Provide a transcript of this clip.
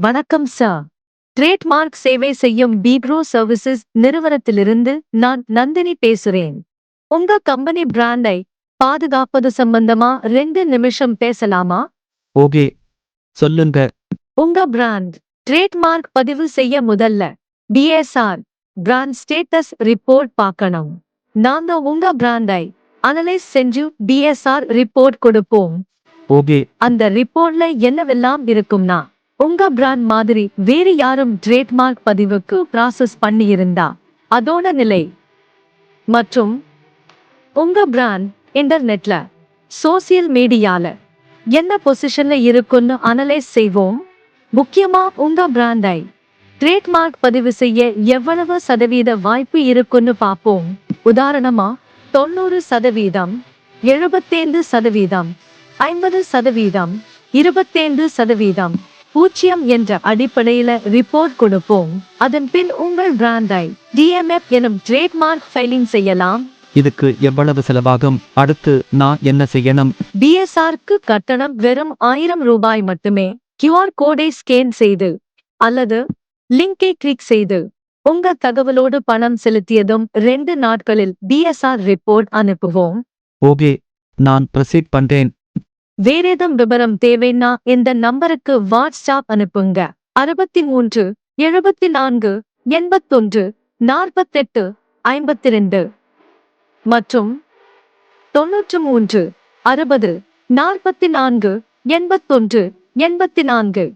வணக்கம் sir. Trademark சேவை செய்யும் பீக்ரோ சர்வீசஸ் நிறுவனத்திலிருந்து நான் நந்தினி பேசுறேன். உங்க கம்பெனி பிராண்டை பாதுகாப்பது சம்பந்தமா 2 நிமிஷம் பேசலாமா? ஓகே, சொல்லுங்க. உங்க பிராண்ட் ட்ரேட்மார்க் பதிவு செய்ய முதல்ல பிஎஸ்ஆர் பிராண்ட் ஸ்டேட்டஸ் ரிப்போர்ட் பார்க்கணும். நாங்க உங்க பிராண்டை அனலைஸ் செஞ்சு பிஎஸ்ஆர் ரிப்போர்ட் கொடுப்போம். ஓகே, அந்த ரிப்போர்ட்ல என்னவெல்லாம் இருக்கும்னா, உங்க பிராண்ட் மாதிரி வேறு யாரும் ட்ரேட்மார்க் பதிவுக்கு ப்ராசஸ் பண்ணியிருந்தா அதோட நிலை மற்றும் உங்க பிராண்ட் இன்டர்நெட்ல சோசியல் மீடியால என்ன பொசிஷன்ல இருக்குன்னு அனலைஸ் செய்வோம். முக்கியமா உங்க பிராண்டை ட்ரேட்மார்க் பதிவு செய்ய எவ்வளவு சதவீத வாய்ப்பு இருக்குன்னு பார்ப்போம். உதாரணமா 90%, 75%, 50%, 25%, 0 என்ற அடிப்படையில ரிப்போர்ட் கொடுப்போம். அதன் பின் உங்கள் பிராண்டை டிஎம்எஃப் எனும் ட்ரேட்மார்க் ஃபைலிங் செய்யலாம். இதுக்கு எவ்வளவு செலவாகும்? அடுத்து நான் என்ன செய்யணும்? பிஎஸ்ஆர்க்கு கட்டணம் வெறும் 1000 ரூபாய் மட்டுமே. கியூஆர் கோடை ஸ்கேன் செய்து அல்லது லிங்கை கிளிக் செய்து உங்க தகவலோடு பணம் செலுத்தியதும் 2 நாட்களில் பிஎஸ்ஆர் ரிப்போர்ட் அனுப்புவோம். ஓகே, நான் ப்ரொசீட் பண்றேன். வேறேதும் விவரம் தேவைன்னா இந்த நம்பருக்கு வாட்ஸ்ஆப் அனுப்புங்க. 63 74 81 48 52 மற்றும் 93 60 44 81 84.